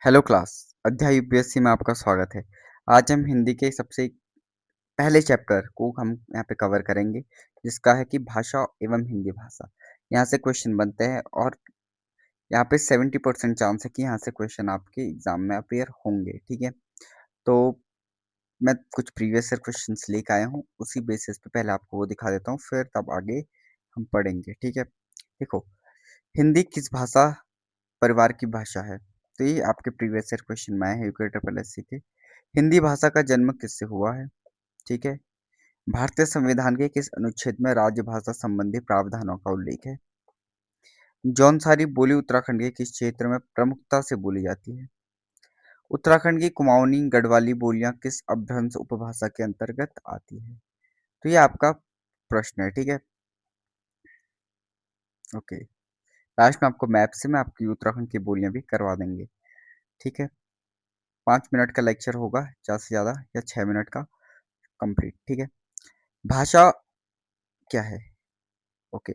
Hello class. अध्याय UPSC में आपका स्वागत है। आज हम हिंदी के सबसे पहले चैप्टर को हम यहाँ पे कवर करेंगे, जिसका है कि भाषा एवं हिंदी भाषा। यहाँ से क्वेश्चन बनते हैं और यहाँ पे 70% चांस है कि यहाँ से क्वेश्चन आपके एग्जाम में अपेयर होंगे। ठीक है, तो मैं कुछ प्रीवियस ईयर क्वेश्चंस लेके आया हूँ, उसी बेसिस पे पहले आपको वो दिखा देता हूँ, फिर तब आगे हम पढ़ेंगे। ठीक है, देखो, हिंदी किस भाषा परिवार की भाषा है? तो ये आपके प्रीवियस ईयर क्वेश्चन में आए हैं यूके ट्रिपल एस सी के। हिंदी भाषा का जन्म किससे हुआ है? ठीक है, भारतीय संविधान के किस अनुच्छेद में राजभाषा संबंधी प्रावधानों का उल्लेख है? जौनसारी बोली उत्तराखंड के किस क्षेत्र में प्रमुखता से बोली जाती है? उत्तराखंड की कुमाऊनी गढ़वाली बोलियां किस अपभ्रंश उपभाषा के अंतर्गत आती है? तो ये आपका प्रश्न है। ठीक है, ओके। लास्ट में आपको मैप से मैं आपकी उत्तराखंड की बोलियां भी करवा देंगे। ठीक है, 5 मिनट का लेक्चर होगा ज़्यादा से ज़्यादा, या 6 मिनट का कंप्लीट। ठीक है, भाषा क्या है? ओके,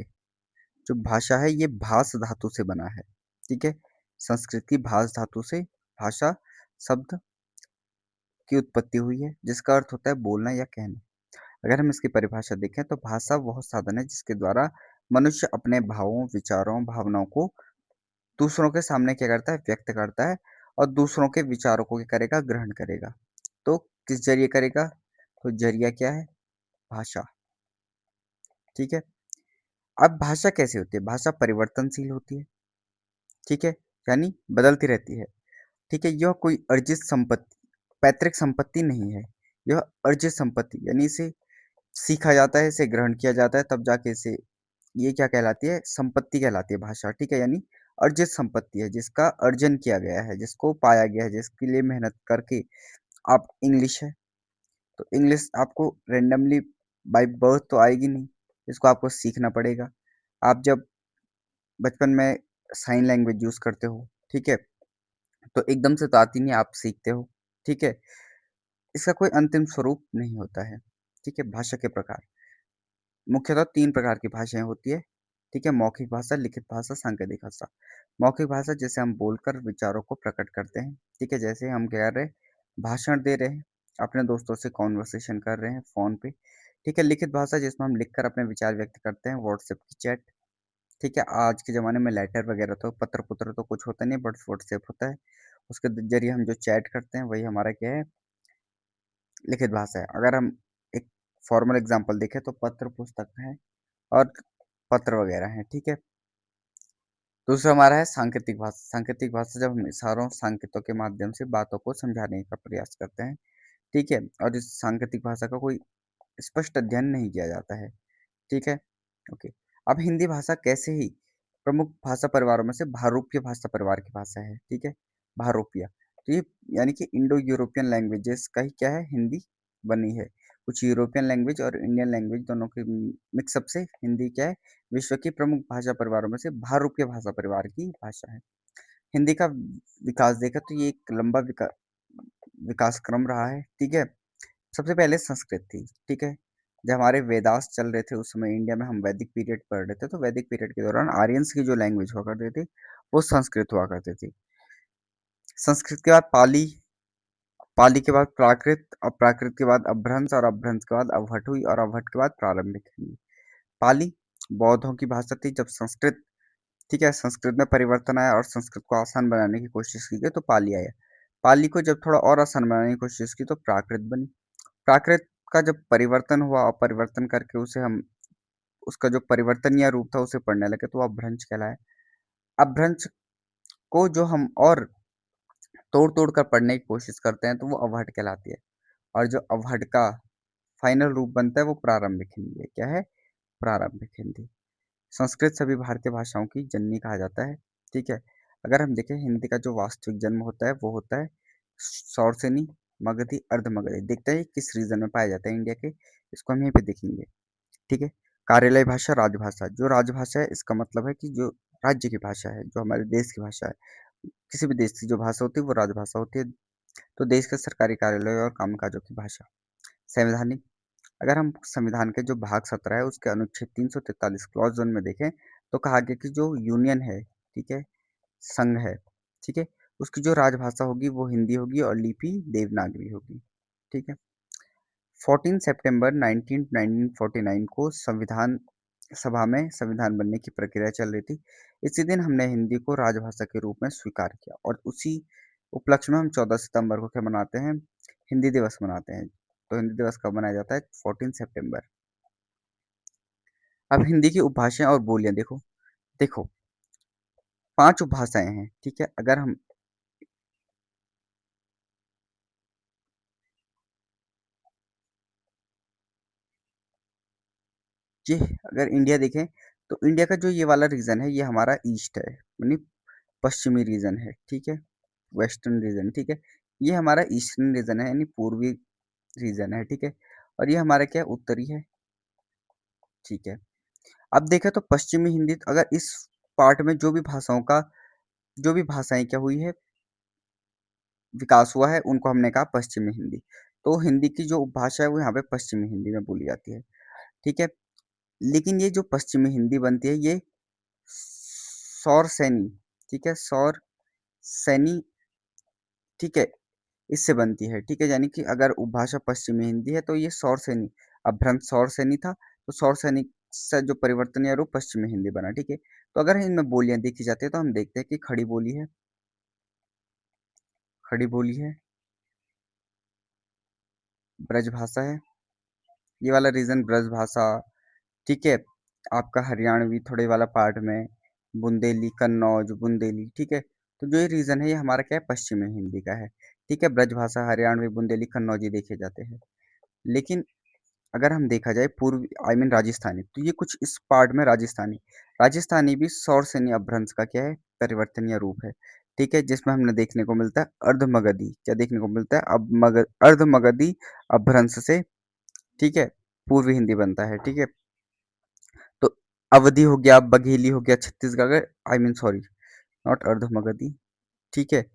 जो भाषा है ये भास धातु से बना है। ठीक है, संस्कृत की भास धातु से भाषा शब्द की उत्पत्ति हुई है, जिसका अर्थ होता है बोलना या कहना। अगर हम इसकी परिभाषा देखें तो भाषा वह साधन है जिसके द्वारा मनुष्य अपने भावों, विचारों, भावनाओं को दूसरों के सामने क्या करता है, व्यक्त करता है, और दूसरों के विचारों को क्या करेगा, ग्रहण करेगा। तो किस जरिए करेगा? तो जरिया क्या है? भाषा। ठीक है, अब भाषा कैसे होती है? भाषा परिवर्तनशील होती है। ठीक है, यानी बदलती रहती है। ठीक है, यह कोई अर्जित संपत्ति, पैतृक संपत्ति नहीं है। यह अर्जित संपत्ति यानी इसे सीखा जाता है, इसे ग्रहण किया जाता है, तब जाके इसे ये क्या कहलाती है, संपत्ति कहलाती है भाषा। ठीक है, यानी अर्जित संपत्ति है, जिसका अर्जन किया गया है, जिसको पाया गया है, जिसके लिए मेहनत करके। आप इंग्लिश है तो इंग्लिश आपको रेंडमली बाय बर्थ तो आएगी नहीं, इसको आपको सीखना पड़ेगा। आप जब बचपन में साइन लैंग्वेज यूज करते हो, ठीक है, तो एकदम से तो आती नहीं, आप सीखते हो। ठीक है, इसका कोई अंतिम स्वरूप नहीं होता है। ठीक है, भाषा के प्रकार मुख्यतः 3 प्रकार की भाषाएं होती है। ठीक है, मौखिक भाषा, लिखित भाषा, सांकेतिक भाषा। मौखिक भाषा जैसे हम बोलकर विचारों को प्रकट करते हैं। ठीक है, जैसे हम कह रहे हैं, भाषण दे रहे हैं, अपने दोस्तों से कॉन्वर्सेशन कर रहे हैं फोन पे। ठीक है, लिखित भाषा जिसमें हम लिखकर अपने विचार व्यक्त करते हैं, व्हाट्सएप की चैट। ठीक है, आज के ज़माने में लेटर वगैरह तो पत्र-पुत्र तो कुछ होता नहीं है, बट व्हाट्सएप होता है। उसके ज़रिए हम जो चैट करते हैं, वही हमारा क्या है, लिखित भाषा है। अगर हम एक फॉर्मल एग्जांपल देखें तो पत्र पुस्तक है और पत्र वगैरह हैं। ठीक है, दूसरा हमारा है सांकेतिक भाषा। सांकेतिक भाषा जब हम इशारों, संकेतों के माध्यम से बातों को समझाने का प्रयास करते हैं। ठीक है, और इस सांकेतिक भाषा का कोई स्पष्ट अध्ययन नहीं किया जाता है। ठीक है, ओके। अब हिंदी भाषा कैसे ही प्रमुख भाषा परिवारों में से भारूपीय भाषा परिवार की भाषा है। ठीक है, भारूपीय, तो ये यानी कि इंडो यूरोपियन लैंग्वेजेस का ही क्या है, हिंदी बनी है। कुछ यूरोपियन लैंग्वेज और इंडियन लैंग्वेज दोनों के मिक्सअप से हिंदी क्या है, विश्व की प्रमुख भाषा परिवारों में से भारूपीय भाषा परिवार की भाषा है। हिंदी का विकास देखा तो ये एक लंबा विकास क्रम रहा है। ठीक है, सबसे पहले संस्कृत थी। ठीक है, जब हमारे वेदास चल रहे थे उस समय इंडिया में, हम वैदिक पीरियड पढ़ रहे थे, तो वैदिक पीरियड के दौरान आर्यंस की जो लैंग्वेज हुआ करती थी, वो संस्कृत हुआ करती थी। संस्कृत के बाद पाली, पाली के बाद प्राकृत, और प्राकृत के बाद अपभ्रंश, और अपभ्रंश के बाद अवहट हुई, और अवहट के बाद प्रारंभिक हिंदी। पाली बौद्धों की भाषा थी। जब संस्कृत, ठीक है, संस्कृत में परिवर्तन आया और संस्कृत को आसान बनाने की कोशिश की गई तो पाली आया। पाली को जब थोड़ा और आसान बनाने की कोशिश की तो प्राकृत बनी। प्राकृत का जब परिवर्तन हुआ और परिवर्तन करके उसे हम, उसका जो परिवर्तनीय रूप था उसे पढ़ने लगे तो वो अपभ्रंश कहलाया। अपभ्रंश को जो हम और तोड़ तोड़ कर पढ़ने की कोशिश करते हैं तो वो अवहट कहलाती है। और जो अवहट का फाइनल रूप बनता है वो प्रारंभिक हिंदी है। क्या है? प्रारंभिक हिंदी। संस्कृत सभी भारतीय भाषाओं की जननी कहा जाता है। ठीक है, अगर हम देखें हिंदी का जो वास्तविक जन्म होता है वो होता है सौरसेनी, मगधी, अर्ध मगधी। देखते हैं किस रीजन में पाया जाता है इंडिया के, इसको हम यहीं पे देखेंगे। ठीक है, कार्यालय भाषा, राजभाषा। जो राजभाषा है इसका मतलब है कि जो राज्य की भाषा है, जो हमारे देश की भाषा है, किसी भी देश की जो भाषा होती है वो राजभाषा होती है। तो देश के सरकारी कार्यालय और कामकाजों की भाषा। संवैधानिक, अगर हम संविधान के जो भाग 17 है उसके अनुच्छेद 343 क्लॉज 1 में देखें तो कहा गया कि जो यूनियन है, ठीक है, संघ है, ठीक है, उसकी जो राजभाषा होगी वो हिंदी होगी और लिपि देवनागरी होगी। ठीक है। 14 सितंबर 1949 को संविधान सभा में संविधान बनने की प्रक्रिया चल रही थी। इसी दिन हमने हिंदी को राजभाषा के रूप में स्वीकार किया और उसी उपलक्ष्य में हम 14 सितंबर को क्या मनाते हैं? हिंदी दिवस मनाते हैं। तो हिंदी दिवस कब मनाया जाता है? 14 सितंबर। अब हिंदी की उपभाषाएं और बोलियां देखो। देखो, 5 उपभाषाएं हैं, ठीक है? अगर हम ये अगर इंडिया देखें तो इंडिया का जो ये वाला रीजन है ये हमारा ईस्ट है, यानी पश्चिमी रीजन है, ठीक है? वेस्टर्न रीजन, ठीक है? ये हमारा ईस्टर्न रीजन है, यानी पूर्वी रीजन है, ठीक है? और ये हमारा क्या है? उत्तरी है, ठीक है? अब देखें तो पश्चिमी हिंदी, अगर इस पार्ट में जो भी भाषाएं क्या हुई है, विकास हुआ है, उनको हमने कहा पश्चिमी हिंदी। तो हिंदी की जो उपभाषा है वो यहाँ पे पश्चिमी हिंदी में बोली जाती है, ठीक है? लेकिन ये जो पश्चिमी हिंदी बनती है ये सौर सैनी, ठीक है? सौर सैनी, ठीक है? इससे बनती है, ठीक है? यानी कि अगर उपभाषा पश्चिमी हिंदी है तो ये सौर सैनी, अपभ्रंश सौर सैनी था, तो सौर सैनी से जो परिवर्तनीय रूप पश्चिमी हिंदी बना, ठीक है? तो अगर इनमें बोलियां देखी जाती है तो हम देखते हैं कि खड़ी बोली है, खड़ी बोली है, ब्रज भाषा है, ये वाला रीजन ब्रज भाषा, ठीक है? आपका हरियाणवी थोड़े वाला पार्ट में बुंदेली, कन्नौज, बुंदेली, ठीक है? तो जो ये रीजन है ये हमारा क्या है? पश्चिमी हिंदी का है, ठीक है? ब्रजभाषा, हरियाणवी, बुंदेली, कन्नौजी देखे जाते हैं। लेकिन अगर हम देखा जाए पूर्वी आई मीन राजस्थानी, तो ये कुछ इस पार्ट में राजस्थानी, राजस्थानी भी सौर सैन्य अपभ्रंश का क्या है? परिवर्तनीय रूप है, ठीक है? जिसमें हमने देखने को मिलता है अर्धमगधी, क्या देखने को मिलता है? अब मगध, अर्धमगधी अपभ्रंश से, ठीक है? पूर्वी हिंदी बनता है, ठीक है? तो अवधि हो गया, बघेली हो गया, Chhattisgarh, I mean sorry, not Ardhamagadhi, ठीक है?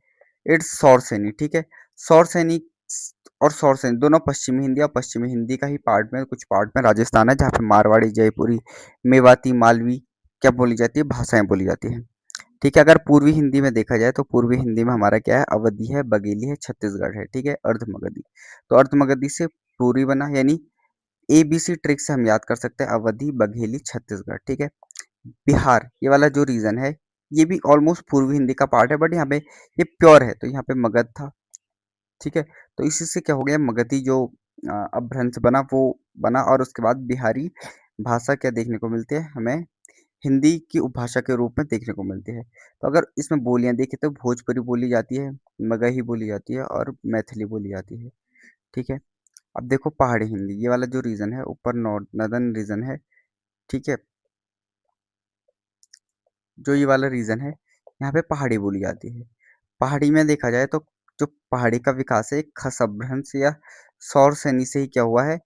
इट्स सौर सैनी, ठीक है? सौर सैनी और सौर सैनी दोनों पश्चिमी हिंदी और पश्चिमी हिंदी का ही पार्ट में, कुछ पार्ट में राजस्थान है जहाँ पे मारवाड़ी, जयपुरी, मेवाती, मालवी क्या बोली जाती है? भाषाएं बोली जाती हैं, ठीक है? अगर पूर्वी हिंदी में देखा जाए तो पूर्वी हिंदी में हमारा क्या है? अवधि है, बघेली है, छत्तीसगढ़ है, ठीक है? अर्धमगधी, तो अर्धमगधी से पूर्वी बना, यानी एबीसी ट्रिक से हम याद कर सकते हैं अवधि, बघेली, छत्तीसगढ़, ठीक है? बिहार, ये वाला जो रीजन है ये भी ऑलमोस्ट पूर्वी हिंदी का पार्ट है, बट यहाँ पे ये प्योर है, तो यहाँ पे मगध था, ठीक है? तो इसी से क्या हो गया? मगधी जो अपभ्रंश बना वो बना, और उसके बाद बिहारी भाषा क्या देखने को मिलती है हमें? हिंदी की उपभाषा के रूप में देखने को मिलती है। तो अगर इसमें बोलियां देखें तो भोजपुरी बोली जाती है, मगही बोली जाती है और मैथिली बोली जाती है, ठीक है? अब देखो पहाड़ी हिंदी, ये वाला जो रीजन है ऊपर नॉर्थ नदर्न रीजन है, ठीक है? जो ये वाला रीजन है यहाँ पे पहाड़ी बोली जाती है। पहाड़ी में देखा जाए तो जो पहाड़ी का विकास है एक खसभ्रंश या सौर सैनी से ही क्या हुआ है?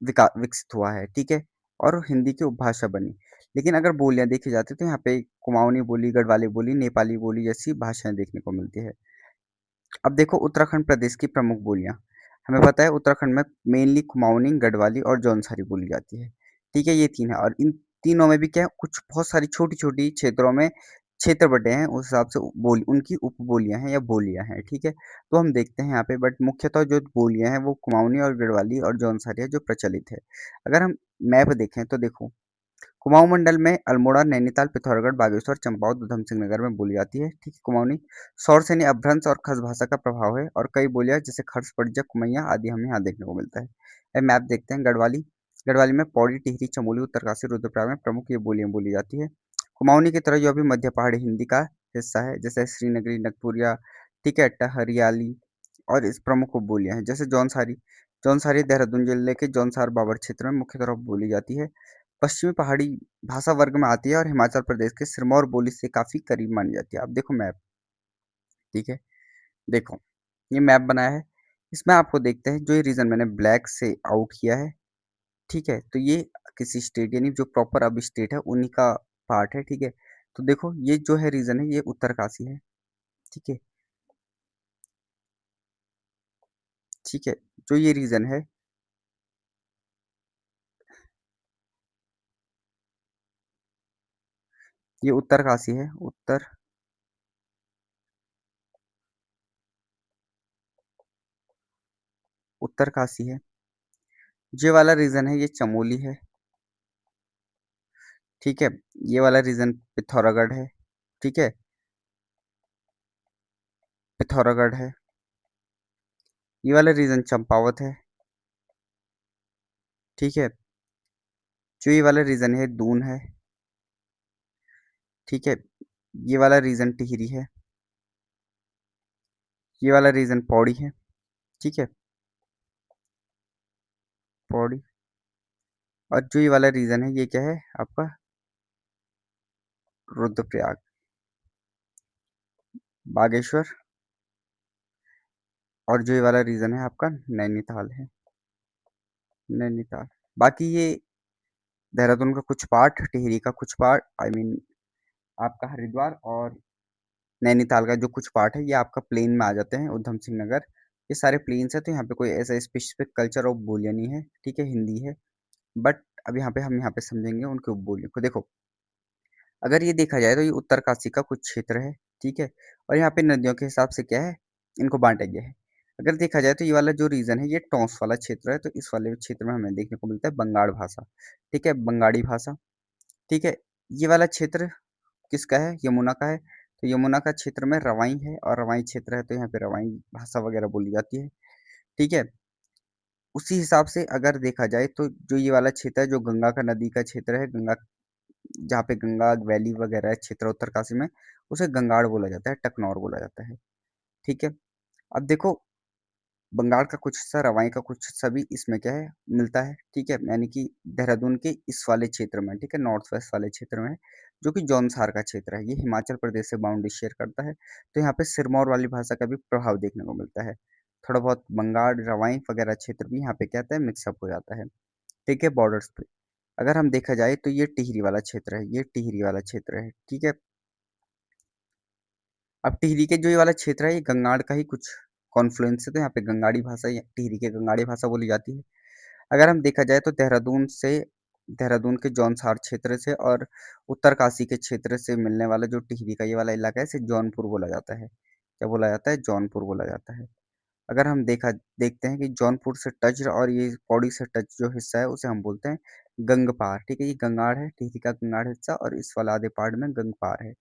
विकसित हुआ है, ठीक है? और हिंदी की उपभाषा बनी। लेकिन अगर बोलियां देखी जाती तो यहाँ पे कुमाऊनी बोली, गढ़वाली बोली, नेपाली बोली जैसी भाषाएं देखने को मिलती है। अब देखो उत्तराखंड प्रदेश की प्रमुख बोलियां, हमें पता है उत्तराखंड में मेनली कुमाऊनी, गढ़वाली और जौनसारी बोली जाती है, ठीक है? ये तीन है, और इन तीनों में भी क्या है? कुछ बहुत सारी छोटी छोटी क्षेत्रों में क्षेत्र बटे हैं, उस हिसाब से बोली उनकी उपबोलियां हैं या बोलियां हैं, ठीक है? तो हम देखते हैं यहाँ पे, बट मुख्यतः जो बोलियां हैं वो कुमाऊनी और गढ़वाली और जौनसारी है जो प्रचलित है। अगर हम मैप देखें तो देखो, कुमाऊं मंडल में अल्मोड़ा, नैनीताल, पिथौरागढ़, बागेश्वर, चंपावत, उधम सिंह नगर में बोली जाती है, ठीक है? कुमाऊनी सौर से अपभ्रंश और खस भाषा का प्रभाव है, और कई बोलियां जैसे खर्स, परिजा, कुमैया आदि हमें यहाँ देखने को मिलता है। अब मैप देखते हैं। गढ़वाली, गढ़वाली में पौड़ी, टिहरी, चमोली, उत्तरकाशी, रुद्रप्रयाग में प्रमुख ये बोलियां बोली जाती है। कुमाऊनी की तरह यह भी मध्य पहाड़ी हिंदी का हिस्सा है, जैसे श्रीनगरी, नगपुरिया, ठीक है, हरियाली, और इस प्रमुख बोलियां हैं जैसे जौनसारी। जौनसारी देहरादून जिले के जौनसार बाबर क्षेत्र में मुख्य तरह बोली जाती है। पश्चिमी पहाड़ी भाषा वर्ग में आती है और हिमाचल प्रदेश के सिरमौर बोली से काफी करीब मानी जाती है। अब देखो मैप, ठीक है? देखो, ये मैप बनाया है, इसमें आपको देखते हैं जो ये रीजन मैंने ब्लैक से आउट किया है, ठीक है? तो ये किसी स्टेट, यानी जो प्रॉपर अब स्टेट है उन्हीं का पार्ट है, ठीक है? तो देखो ये जो है रीजन है ये उत्तरकाशी है, ठीक है? ठीक है, जो ये रीजन है ये उत्तरकाशी है, उत्तर उत्तरकाशी है। जो वाला रीजन है ये चमोली है। ठीक है। ये वाला रीजन पिथौरागढ़ है। ठीक है। पिथौरागढ़ है। ये वाला रीजन चंपावत है। ठीक है। जो ये वाला रीजन है दून है। ठीक है। ये वाला रीजन टिहरी है। ये वाला रीजन पौड़ी है। ठीक है। पौड़ी। और जो ये वाला रीजन है ये क्या है आपका, रुद्रप्रयाग, बागेश्वर। और जो ये वाला रीजन है आपका नैनीताल है। नैनीताल। बाकी ये देहरादून का कुछ पार्ट, टिहरी का कुछ पार्ट, आई मीन आपका हरिद्वार और नैनीताल का जो कुछ पार्ट है ये आपका प्लेन में आ जाते हैं, उधम सिंह नगर। ये सारे प्लेन्स है, तो यहाँ पे कोई ऐसा स्पेसिफिक कल्चर ऑफ बोलियां नहीं है। ठीक है, हिंदी है। बट अब यहाँ पे हम यहाँ पे समझेंगे उनके उपबोलियों को। देखो, अगर ये देखा जाए तो ये उत्तरकाशी का कुछ क्षेत्र है। ठीक है। और यहाँ पे नदियों के हिसाब से क्या है, इनको बांटा गया है। अगर देखा जाए तो ये वाला जो रीजन है ये टॉस वाला क्षेत्र है, तो इस वाले क्षेत्र में हमें देखने को मिलता है बंगाड़ भाषा। ठीक है, बंगाड़ी भाषा। ठीक है। ये वाला क्षेत्र किसका है, यमुना का है। तो यमुना का क्षेत्र में रवाई है, और रवाई क्षेत्र है तो यहाँ पे रवाई भाषा वगैरह बोली जाती है। ठीक है। उसी हिसाब से अगर देखा जाए तो जो ये वाला क्षेत्र है, जो गंगा का नदी का क्षेत्र है, गंगा जहाँ पे गंगा वैली वगैरह है क्षेत्र उत्तरकाशी में, उसे गंगाड़ बोला जाता है, टकनौर बोला जाता है। ठीक है। अब देखो, बंगाल का कुछ हिस्सा, रवाई का कुछ हिस्सा भी इसमें क्या है, मिलता है। ठीक है, यानी कि देहरादून के इस वाले क्षेत्र में, ठीक है, नॉर्थ वेस्ट वाले क्षेत्र में, जो कि जौनसार का क्षेत्र है, ये हिमाचल प्रदेश से बाउंड्री शेयर करता है। तो यहाँ पे सिरमौर वाली भाषा का भी प्रभाव देखने को मिलता है। थोड़ा बहुत बंगाल, रवाई वगैरह क्षेत्र भी यहाँ पे क्या होता है, मिक्सअप हो जाता है। ठीक है, बॉर्डर्स पे। अगर हम देखा जाए तो ये टिहरी वाला क्षेत्र है, ये टिहरी वाला क्षेत्र है। ठीक है। अब टिहरी के जो ये वाला क्षेत्र है ये गंगाड़ का ही कुछ कॉन्फ्लुएंस है, तो यहाँ पे गंगाड़ी भाषा या टिहरी के गंगाड़ी भाषा बोली जाती है। अगर हम देखा जाए तो देहरादून के जौनसार क्षेत्र से और उत्तरकाशी के क्षेत्र से मिलने वाला जो टिहरी का ये वाला इलाका है, इसे जौनपुर बोला जाता है। क्या बोला जाता है, जौनपुर बोला जाता है। अगर हम देखते हैं कि जौनपुर से टच और ये पौड़ी से टच जो हिस्सा है उसे हम बोलते हैं गंगपार। ठीक है, ये गंगाड़ है, टिहरी का गंगाड़ हिस्सा, और इस वाला आधे पार्ट में गंगपार है।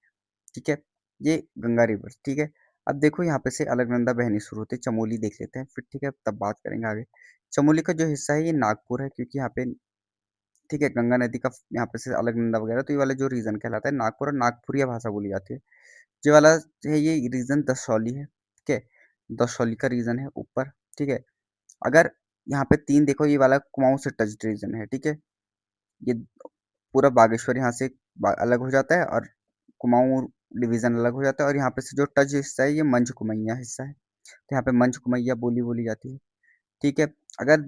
ठीक है। ये गंगा रिवर। ठीक है। अब देखो यहाँ पे से अलकनंदा बहनी शुरू होती है, चमोली देख लेते हैं फिर। ठीक है, तब बात करेंगे आगे। चमोली का जो हिस्सा है ये नागपुर है, क्योंकि यहाँ पे, ठीक है, गंगा नदी का यहाँ पे से अलकनंदा वगैरह, तो ये वाला जो रीजन कहलाता है नागपुर, और नागपुरिया भाषा बोली जाती है। ये वाला है, ये रीजन दसौली है। ठीक है, दसौली का रीजन है ऊपर। ठीक है। अगर यहाँ पे तीन देखो, ये वाला कुमाऊं से टच रीजन है। ठीक है। ये पूरा बागेश्वर यहाँ से अलग हो जाता है, और कुमाऊं डिवीजन अलग हो जाता है, और यहाँ पे से जो टच हिस्सा है ये मंझ कुमैया हिस्सा है, तो यहाँ पे मंझ कुमैया बोली बोली जाती है। ठीक है। अगर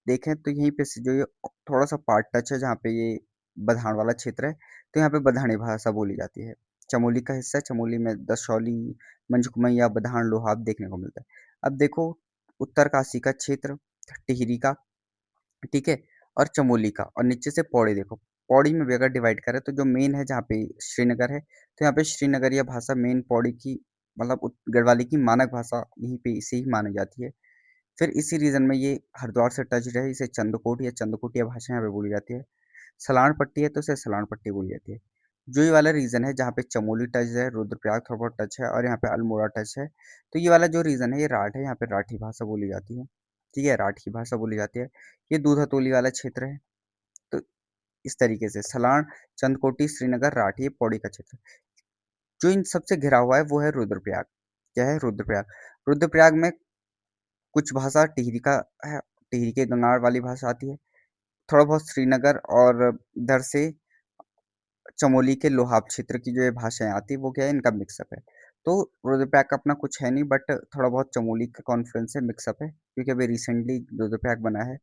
देखें तो यहीं पे से जो ये थोड़ा सा पार्ट टच है, जहाँ पे ये बधान वाला क्षेत्र है, तो यहाँ पे बधानी भाषा बोली जाती है। चमोली का हिस्सा है, चमोली में दसौली, मंझ कुमैया, बधान, लोहाब देखने को मिलता है। अब देखो, उत्तरकाशी का क्षेत्र, टिहरी का, ठीक है, और चमोली का, और नीचे से पौड़ी देखो। पौड़ी में भी अगर डिवाइड करें तो जो मेन है, जहाँ पे श्रीनगर है, तो यहाँ पे श्रीनगरिया भाषा मेन पौड़ी की, मतलब गढ़वाली की मानक भाषा यहीं पे इसे ही मानी जाती है। फिर इसी रीजन में ये हरिद्वार से टच है, इसे चंद्रकोट या चंद्रकोटिया भाषा यहाँ पे बोली जाती है। सलाण पट्टी है तो इसे सलाण पट्टी बोली जाती है। जो ये वाला रीजन है जहाँ पे चमोली टच है, रुद्रप्रयाग थोड़ा बहुत टच है, और यहाँ पे अल्मोड़ा टच है, तो ये वाला जो रीजन है ये राठ है, यहाँ पे राठी भाषा बोली जाती है। ठीक है, राठी भाषा बोली जाती है। ये दूधातोली वाला क्षेत्र है। तो इस तरीके से सलाण, चंदकोटी, श्रीनगर, राठी, ये पौड़ी का क्षेत्र। जो इन सबसे घिरा हुआ है वो है रुद्रप्रयाग। क्या है, रुद्रप्रयाग। रुद्रप्रयाग में कुछ भाषा टिहरी का है, टिहरी के गंगाड़ वाली भाषा आती है। थोड़ा बहुत श्रीनगर और इधर से चमोली के लोहाब क्षेत्र की जो ये भाषाएं आती है वो क्या है, इनका मिक्सअप है। तो रुद्रप्रयाग का अपना कुछ है नहीं, बट थोड़ा बहुत चमोली का कॉन्फ्रेंस से मिक्सअप है, क्योंकि अभी रिसेंटली रुद्रप्रयाग बना है।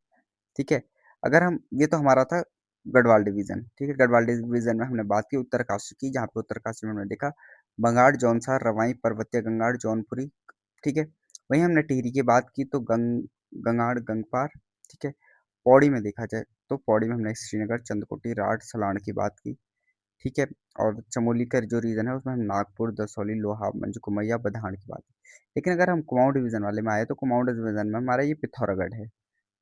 ठीक है। अगर हम, ये तो हमारा था गढ़वाल डिवीजन। ठीक है, गढ़वाल डिवीजन में हमने बात की उत्तरकाशी की, जहाँ पे उत्तरकाशी में हमने देखा बंगाड़, जौनसार, रवाई, पर्वतीय गंगाड़, जौनपुरी। ठीक है। वहीं हमने टिहरी की बात की तो गंगाड़, गंगपार। ठीक है। पौड़ी में देखा जाए तो पौड़ी में हमने श्रीनगर, चंदकोटी, राठ, सलाण की बात की। ठीक है? और चमोली का जो रीजन है उसमें हम नागपुर, दसौली, लोहा, मंझकुमैया, बधान की बात है। लेकिन अगर हम कुमाऊँ डिवीज़न वाले में आए तो कुमाऊँ डिवीज़न में हमारा ये पिथौरागढ़ है,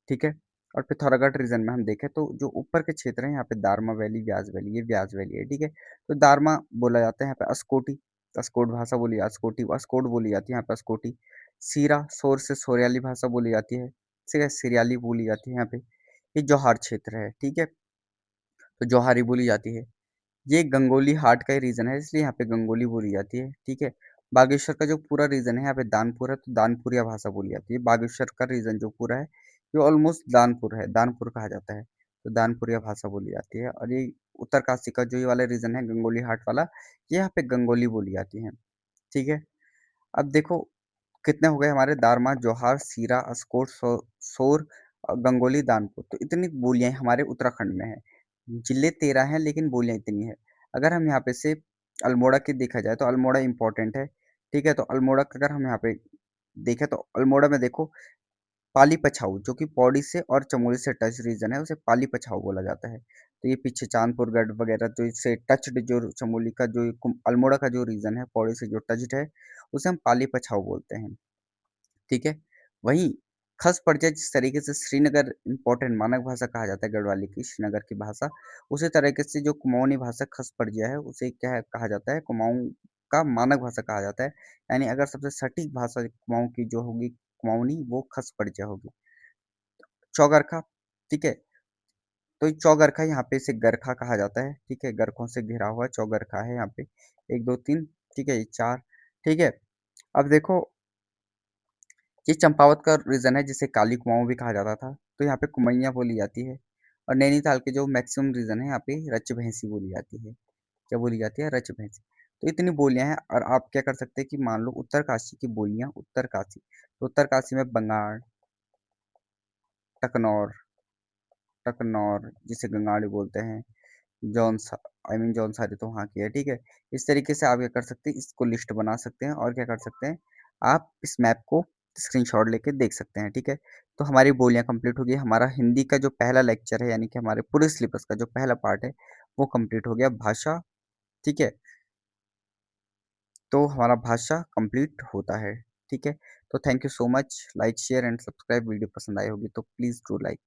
ठीक है? और पिथौरागढ़ रीजन में हम देखें तो जो ऊपर के क्षेत्र हैं यहाँ पे दारमा वैली, व्यास वैली, ये व्यास वैली है, ठीक है? तो दारमा बोला जाता है यहाँ पे अस्कोटी, अस्कोट भाषा बोली अस्कोटी अस्कोट बोली जाती है यहाँ पे अस्कोटी। सीरा, सोर से सोरियाली भाषा बोली जाती है, ठीक है? सीरियाली बोली जाती है यहाँ पे। ये जौहार क्षेत्र है, ठीक है? तो जौहारी बोली जाती है। ये गंगोली हाट का ही रीजन है इसलिए यहाँ पे गंगोली बोली जाती है, ठीक है? बागेश्वर का जो पूरा रीजन है यहाँ पे दानपुर है तो दानपुरिया भाषा बोली जाती है। बागेश्वर का रीजन जो पूरा है ये ऑलमोस्ट दानपुर है, दानपुर कहा जाता है, तो दानपुरिया भाषा बोली जाती है। और ये उत्तरकाशी का जो ये वाला रीजन है गंगोली हाट वाला, ये यहाँ पे गंगोली बोली जाती है, ठीक है? अब देखो कितने हो गए हमारे दारमा, जोहार, सीरा, अस्कोट, सोर, गंगोली, दानपुर। तो इतनी बोलियां हमारे उत्तराखंड में है। जिले 13 हैं लेकिन बोलियां इतनी है। अगर हम यहाँ पे से अल्मोड़ा की देखा जाए तो अल्मोड़ा इंपॉर्टेंट है, ठीक है? तो अल्मोड़ा का अगर हम यहाँ पे देखें तो अल्मोड़ा में देखो पाली पछाऊ जो कि पौड़ी से और चमोली से टच रीजन है उसे पाली पछाऊ बोला जाता है। तो ये पीछे चांदपुर गढ़ वगैरह जो इससे टच्ड जो चमोली का जो अल्मोड़ा का जो रीजन है पौड़ी से जो टच्ड है उसे हम पाली पछाऊ बोलते हैं, ठीक है? वहीं खस परिचय जिस तरीके से श्रीनगर इम्पोर्टेंट मानक भाषा कहा जाता है गढ़वाली की श्रीनगर की भाषा, उसी तरीके से जो कुमाऊनी भाषा खस परिचय है उसे क्या है कहा जाता है कुमाऊं का मानक भाषा कहा जाता है। यानी अगर सबसे सटीक भाषा कुमाऊं की जो होगी कुमाऊनी वो खस परिचय होगी। चौगरखा, ठीक है? तो ये चौगरखा यहाँ पे इसे गरखा कहा जाता है, ठीक है? गरखों से घिरा हुआ चौगरखा है यहाँ पे। 1 2 3, ठीक है? ये 4, ठीक है? अब देखो ये चंपावत का रीजन है जिसे काली कुमाऊं भी कहा जाता था, तो यहाँ पे कुमैया बोली जाती है। और नैनीताल के जो मैक्सिमम रीजन है यहाँ पे रच भैंसी बोली जाती है। क्या बोली जाती है? रच भैंसी। तो इतनी बोलियां हैं और आप क्या कर सकते हैं कि मान लो उत्तरकाशी की बोलियां उत्तरकाशी, तो उत्तरकाशी में बंगाड़, टकनौर, टकनौर जिसे गंगाड़ी बोलते हैं, जौनसा जौनसारी तो वहाँ की है, ठीक है? इस तरीके से आप क्या कर सकते हैं इसको लिस्ट बना सकते हैं और क्या कर सकते हैं आप इस मैप को स्क्रीनशॉट लेके देख सकते हैं, ठीक है? तो हमारी बोलियां कंप्लीट हो गई, हमारा हिंदी का जो पहला लेक्चर है यानी कि हमारे पूरे सिलेबस का जो पहला पार्ट है वो कंप्लीट हो गया भाषा, ठीक है? तो हमारा भाषा कंप्लीट होता है, ठीक है? तो thank you so much, like share and subscribe, video पसंद आई होगी तो प्लीज़ डू लाइक।